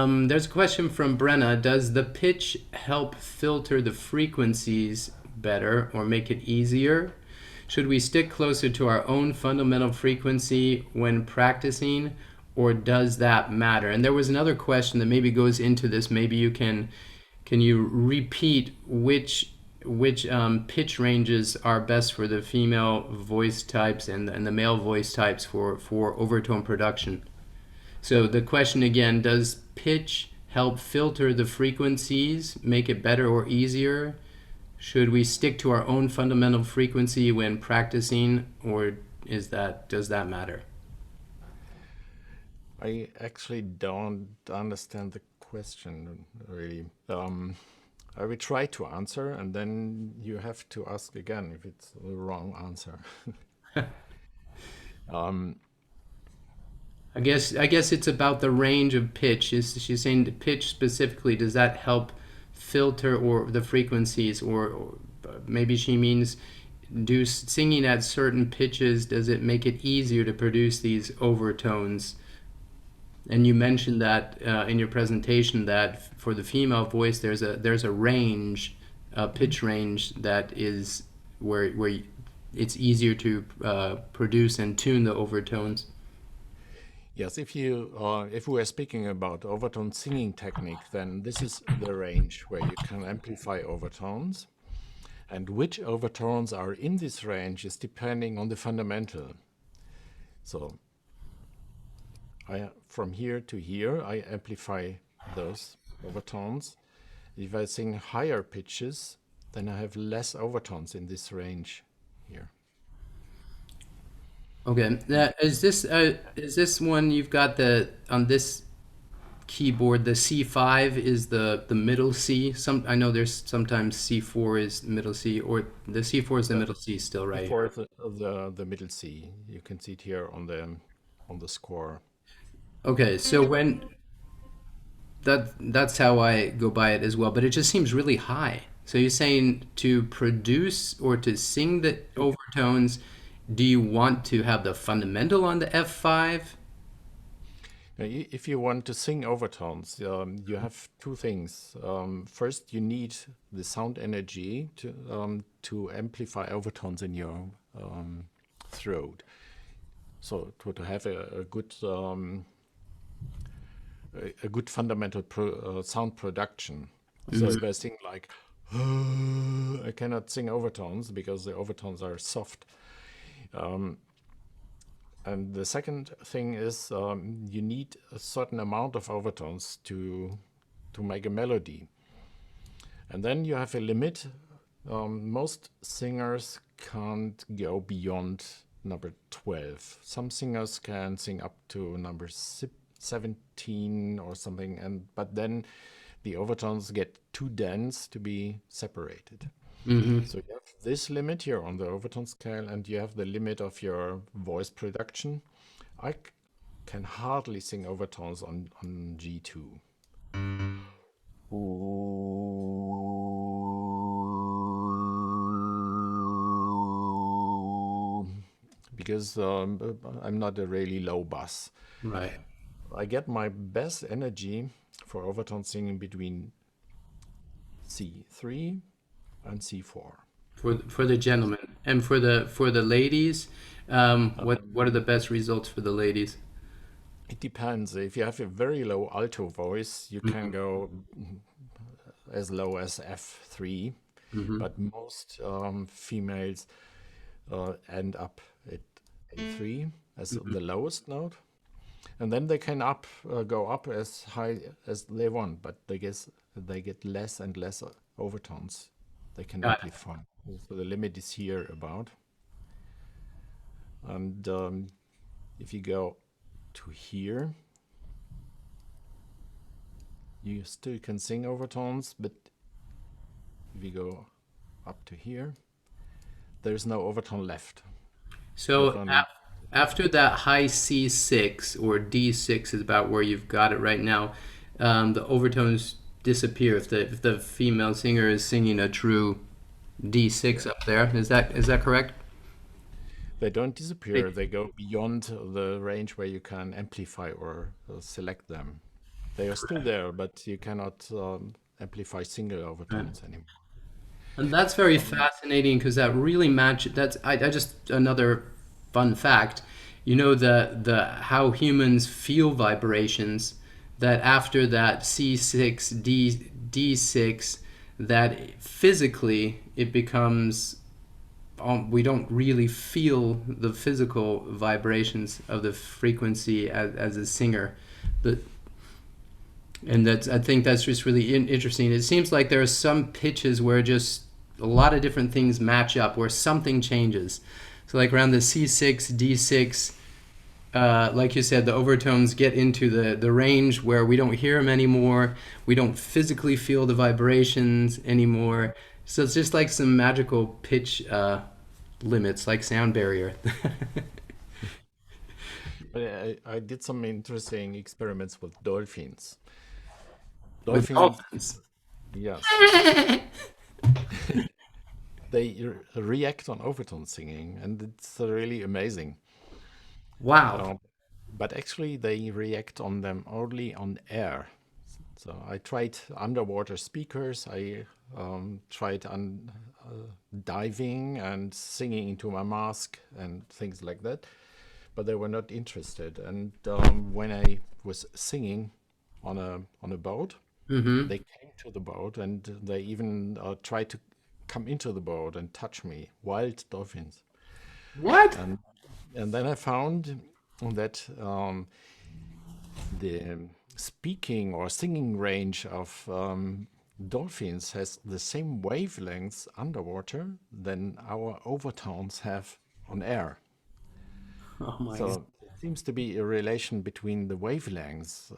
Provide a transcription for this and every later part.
There's a question from Brenna. Does the pitch help filter the frequencies better or make it easier? Should we stick closer to our own fundamental frequency when practicing, or does that matter? And there was another question that maybe goes into this. Maybe can you repeat which pitch ranges are best for the female voice types and the male voice types for overtone production? So the question again, does pitch help filter the frequencies, make it better or easier? Should we stick to our own fundamental frequency when practicing, or does that matter? I actually don't understand the question really. I will try to answer, and then you have to ask again if it's the wrong answer. Um, I guess it's about the range of pitch. She's saying the pitch specifically, does that help filter or the frequencies, or maybe she means do singing at certain pitches, does it make it easier to produce these overtones? And you mentioned that in your presentation that for the female voice there's a range, a pitch range that is where it's easier to produce and tune the overtones. yes, if we are speaking about overtone singing technique, then this is the range where you can amplify overtones. And which overtones are in this range is depending on the fundamental. So from here to here, I amplify those overtones. If I sing higher pitches, then I have less overtones in this range here. Okay, is this one you've got the on this keyboard, the C5 is the middle C. Some I know there's sometimes C4 is middle C, or the C4 is the The middle C still, right? before the middle C, you can see it here on the score. Okay, so when that's how I go by it as well, but it just seems really high. So you're saying to produce or to sing the overtones, do you want to have the fundamental on the F5? Now, if you want to sing overtones, you have two things. First, you need the sound energy to amplify overtones in your throat. So to have a good fundamental sound production. So if I sing like, I cannot sing overtones because the overtones are soft. And the second thing is you need a certain amount of overtones to make a melody. And then you have a limit. Most singers can't go beyond number 12. Some singers can sing up to number 17 or something, but then the overtones get too dense to be separated. So you have this limit here on the overtone scale, and you have the limit of your voice production. I can hardly sing overtones on G2. Because I'm not a really low bass. Right. I get my best energy for overtone singing between C3 and C4. For the gentlemen and for the ladies, what are the best results for the ladies? It depends. If you have a very low alto voice, you can go as low as F3, but most females end up at A3 as the lowest note, and then they can go up as high as they want, but they get less and less overtones they can Got it. amplify. So the limit is here about, and if you go to here, you still can sing overtones, but if you go up to here, there's no overtone left. You have So only after that high C6 or D6 is about where you've got it right now, the overtones disappear if the female singer is singing a true D6 up there. Is that correct? they don't They- disappear. They go beyond the range where you can amplify or select them. They are still there, but you cannot amplify single Right. overtones anymore. And that's very Um, fascinating because that really matches. I just another fun fact. You know the how humans feel vibrations. That after that C6 D6, that physically it becomes we don't really feel the physical vibrations of the frequency as a singer. The, and that's I think that's just really interesting. It seems like there are some pitches where just a lot of different things match up, where something changes. So like around the C6, D6, like you said, the overtones get into the range where we don't hear them anymore. We don't physically feel the vibrations anymore. So it's just like some magical pitch limits, like sound barrier. but I did some interesting experiments with dolphins. With Dolphins, dolphins. yes, they react on overtone singing, and it's really amazing. Wow. Uh, but actually, they react on them only on air. So I tried underwater speakers. I tried diving and singing into my mask and things like that, but they were not interested. And when I was singing on a boat, Mm-hmm. they came to the boat and they even tried to come into the boat and touch me. Wild dolphins. What? And and then I found that the speaking or singing range of dolphins has the same wavelengths underwater than our overtones have on air. Oh my God. So it seems to be a relation between the wavelengths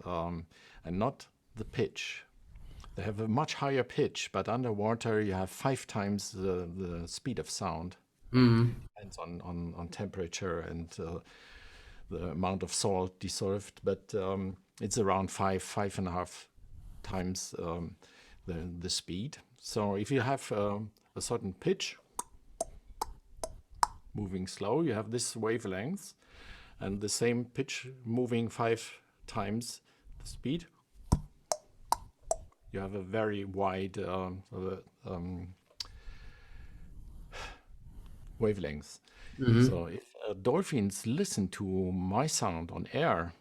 and not the pitch. They have a much higher pitch, but underwater you have 5 times the speed of sound. Mm. Depends on temperature and the amount of salt dissolved, but it's around 5.5 times the speed. So if you have a certain pitch moving slow, you have this wavelength, and the same pitch moving 5 times the speed, you have a very wide wavelength. Mm-hmm. So if dolphins listen to my sound on air,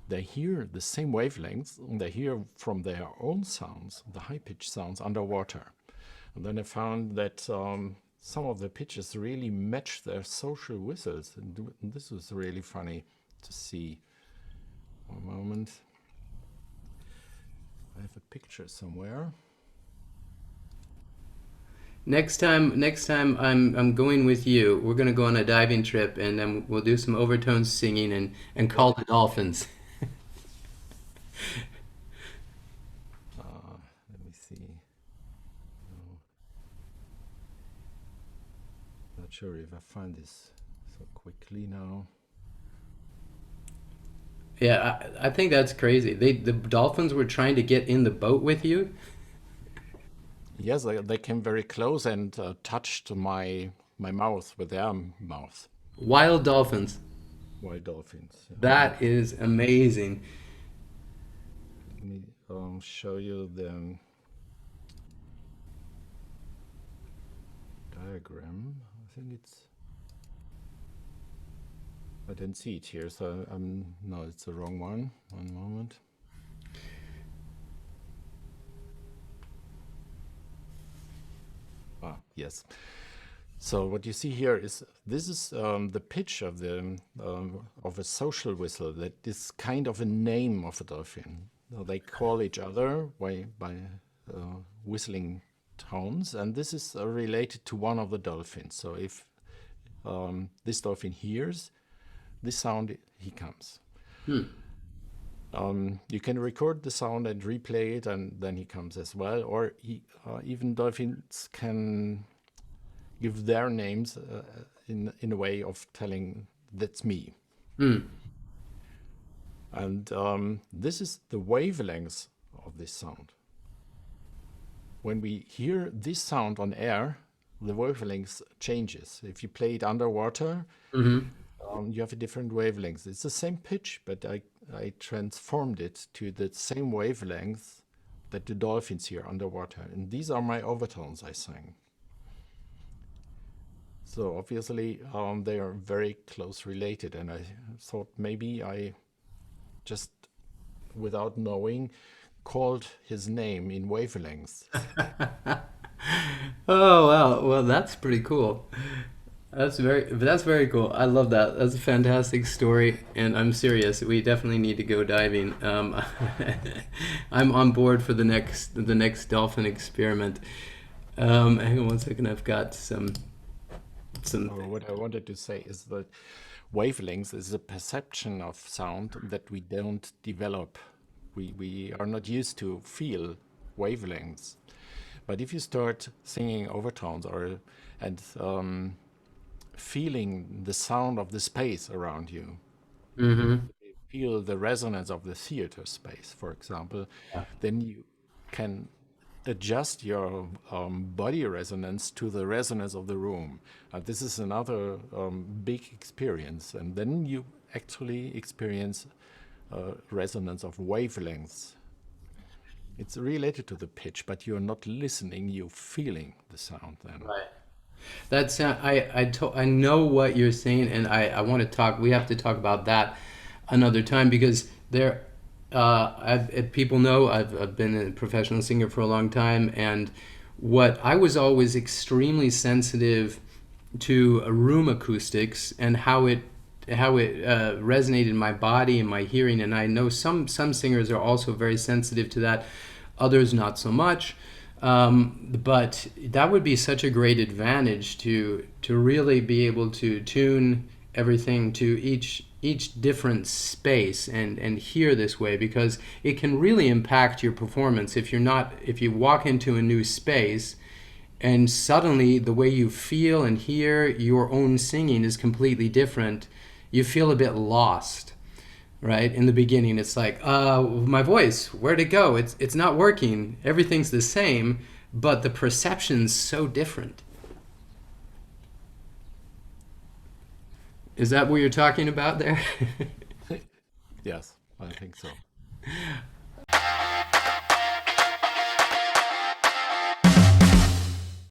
they hear the same wavelengths and they hear from their own sounds, the high pitched sounds underwater. And then I found that some of the pitches really match their social whistles. And this was really funny to see. One moment. I have a picture somewhere. Next time I'm going with you. We're gonna go on a diving trip, and then we'll do some overtone singing and Yeah. call the dolphins. Let me see. No, not sure if I find this so quickly now. Yeah, I think that's crazy. The dolphins were trying to get in the boat with you. Yes, they came very close and touched my mouth with their mouth. Wild dolphins. Wild dolphins. Yeah. That is amazing. Let me show you the diagram. I think it's. I didn't see it here, so no, it's the wrong one. One moment. Ah, yes. So what you see here is this is the pitch of a social whistle. That is kind of a name of a dolphin. Now, they call each other by whistling tones, and this is related to one of the dolphins. So if this dolphin hears this sound, he comes. Hmm. You can record the sound and replay it, and then he comes as well. Or even dolphins can give their names in a way of telling that's me. Hmm. And this is the wavelength of this sound. When we hear this sound on air, the wavelength changes. If you play it underwater, Mm-hmm. you have a different wavelength. It's the same pitch, but I transformed it to the same wavelength that the dolphins hear underwater. And these are my overtones I sing. So obviously they are very close related. And I thought maybe I just, without knowing, called his name in wavelengths. Oh wow, well that's pretty cool. That's very cool. I love that. That's a fantastic story, and I'm serious. We definitely need to go diving. I'm on board for the next dolphin experiment. Hang on one second. I've got some. Or what I wanted to say is that wavelengths is a perception of sound that we don't develop. We are not used to feel wavelengths. But if you start singing overtones or and feeling the sound of the space around you, Mm-hmm. feel the resonance of the theater space, for example, then you can adjust your body resonance to the resonance of the room. This is another big experience. And then you actually experience resonance of wavelengths. It's related to the pitch, but you're not listening, you're feeling the sound then. Right. That's I know what you're saying, and I want to talk. We have to talk about that another time because there, if people know I've been a professional singer for a long time, and what I was always extremely sensitive to room acoustics and how it resonated in my body and my hearing. And I know some singers are also very sensitive to that, others not so much. But that would be such a great advantage to really be able to tune everything to each different space and hear this way, because it can really impact your performance if you walk into a new space and suddenly the way you feel and hear your own singing is completely different. You feel a bit lost, right? In the beginning, it's like, my voice, where'd it go? It's not working. Everything's the same, but the perception's so different. Is that what you're talking about there? Yes, I think so.